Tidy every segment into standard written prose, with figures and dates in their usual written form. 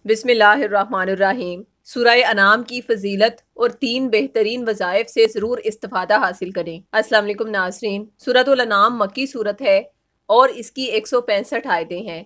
बिस्मिल्लाहिर्रहमानिर्रहीम। सूरह अनाम की फजीलत और 3 बेहतरीन वज़ाइफ से ज़रूर इस्तिफ़ादा हासिल करें। अस्सलाम वालेकुम नाज़रीन, सूरतुल अनाम मक्की सूरत है और इसकी 165 आयतें हैं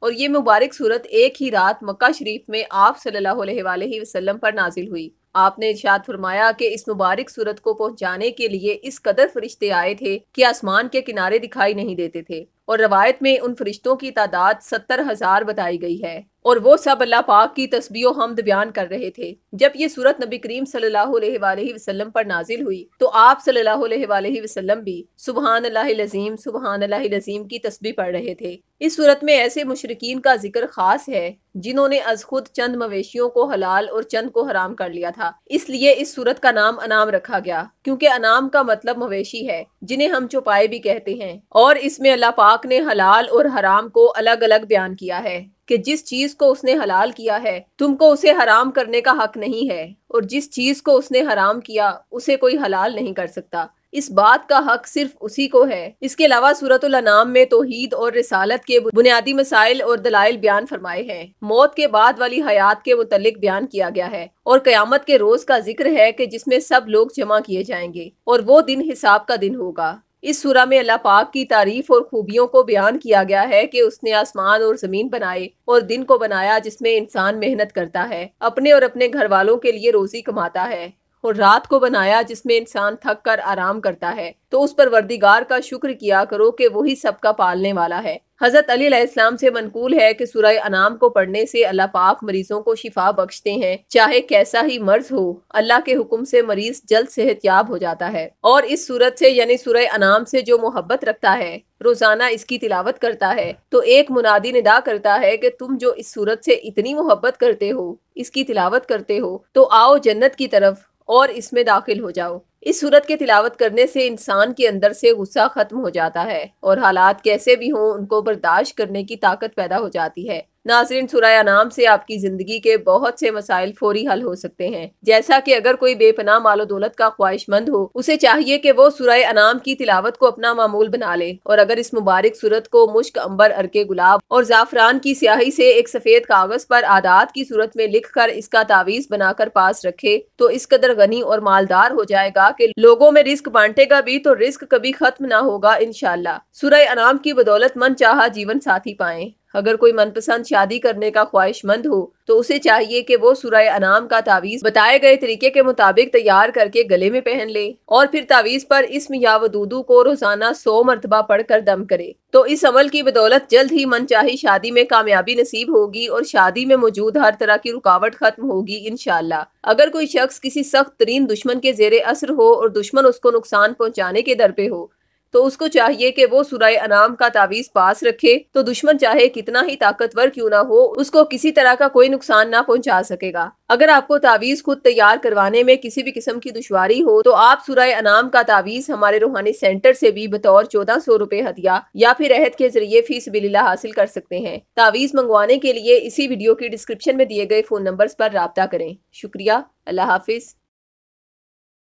और ये मुबारक सूरत एक ही रात मक्का शरीफ में आप सल्लल्लाहु अलैहि वसल्लम पर नाजिल हुई। आपने इरशाद फरमाया कि इस मुबारक सूरत को पहुंचाने के लिए इस कदर फरिश्ते आए थे कि आसमान के किनारे दिखाई नहीं देते थे, और रवायत में उन फरिश्तों की तादाद 70,000 बताई गई है और वो सब अल्लाह पाक की तस्बीह हम्द बयान कर रहे थे। जब ये सूरत नबी करीम सल्लल्लाहु अलैहि वसल्लम पर नाजिल हुई तो आप सल्लल्लाहु अलैहि वसल्लम भी सुबहान अल्लाहिल अज़ीम की तस्बीह पढ़ रहे थे। इस सूरत में ऐसे मुशरिकीन का जिक्र खास है जिन्होंने अज खुद चंद मवेशियों को हलाल और चंद को हराम कर लिया था। इसलिए इस सूरत का नाम अनाम रखा गया, क्योंकि अनाम का मतलब मवेशी है जिन्हें हम चौपाए भी कहते हैं। और इसमें अल्लाह पाक ने हलाल और हराम को अलग अलग बयान किया है कि जिस चीज को उसने हलाल किया है तुमको उसे हराम करने का हक नहीं है, और जिस चीज को उसने हराम किया उसे कोई हलाल नहीं कर सकता। इस बात का हक सिर्फ उसी को है। इसके अलावा सूरतुल अनाम में तौहीद और रिसालत के बुनियादी मसाइल और दलाइल बयान फरमाए हैं। मौत के बाद वाली हयात के मुतल्लिक बयान किया गया है और क़यामत के रोज का जिक्र है कि जिसमें सब लोग जमा किए जाएंगे और वो दिन हिसाब का दिन होगा। इस सूरा में अल्लाह पाक की तारीफ और खूबियों को बयान किया गया है कि उसने आसमान और जमीन बनाए और दिन को बनाया जिसमें इंसान मेहनत करता है, अपने और अपने घर वालों के लिए रोजी कमाता है, और रात को बनाया जिसमें इंसान थक कर आराम करता है। तो उस परवरदिगार का शुक्र किया करो कि वही सबका पालने वाला है। हजरत अली अलैहिस्सलाम से मनकूल है कि सूरह अनाम को पढ़ने से अल्लाह पाक मरीजों को शिफा बख्शते हैं, चाहे कैसा ही मर्ज हो। अल्लाह के हुक्म से मरीज जल्द सेहतयाब हो जाता है। और इस सूरत से यानी सूरह अनाम से जो मोहब्बत रखता है, रोजाना इसकी तिलावत करता है, तो एक मुनादी निदा करता है कि तुम जो इस सूरत से इतनी मोहब्बत करते हो, इसकी तिलावत करते हो, तो आओ जन्नत की तरफ और इसमें दाखिल हो जाओ। इस सूरत के तिलावत करने से इंसान के अंदर से गुस्सा खत्म हो जाता है और हालात कैसे भी हों उनको बर्दाश्त करने की ताकत पैदा हो जाती है। नाज़रीन, सूरह अनाम से आपकी जिंदगी के बहुत से मसाइल फौरी हल हो सकते हैं। जैसा कि अगर कोई बेपनाह मालो दौलत का ख्वाहिशमंद हो, उसे चाहिए कि वो सूरह अनाम की तिलावत को अपना मामूल बना ले, और अगर इस मुबारक सूरत को मुश्क, अंबर, अरके गुलाब और जाफरान की स्याही से एक सफेद कागज पर आदात की सूरत में लिख कर इसका तावीज बनाकर पास रखे तो इस कदर गनी और मालदार हो जाएगा कि लोगों में रिस्क बांटेगा भी तो रिस्क कभी खत्म ना होगा इंशाअल्लाह। सूरह अनाम की बदौलत मन चाहा जीवन साथी पाएं। अगर कोई मनपसंद शादी करने का ख्वाहिशमंद हो तो उसे चाहिए कि वो सूरह अनाम का तावीज बताए गए तरीके के मुताबिक तैयार करके गले में पहन ले और फिर तावीज पर इस्म या वदूदू को रोजाना 100 मरतबा पढ़कर दम करे। तो इस अमल की बदौलत जल्द ही मनचाही शादी में कामयाबी नसीब होगी और शादी में मौजूद हर तरह की रुकावट खत्म होगी इंशाअल्लाह। अगर कोई शख्स किसी सख्त तरीन दुश्मन के जेरे असर हो और दुश्मन उसको नुकसान पहुंचाने के दर पे हो, तो उसको चाहिए कि वो सूरह अनाम का तावीज पास रखे, तो दुश्मन चाहे कितना ही ताकतवर क्यों ना हो उसको किसी तरह का कोई नुकसान ना पहुंचा सकेगा। अगर आपको तावीज खुद तैयार करवाने में किसी भी किस्म की दुश्वारी हो तो आप सूरह अनाम का तावीज हमारे रूहानी सेंटर से भी बतौर 1400 रुपए हदिया या फिर रहत के जरिए फी सबिलिल्लाह हासिल कर सकते हैं। तावीज मंगवाने के लिए इसी वीडियो की डिस्क्रिप्शन में दिए गए फोन नंबर्स पर राब्ता करें। शुक्रिया। अल्लाह हाफिज।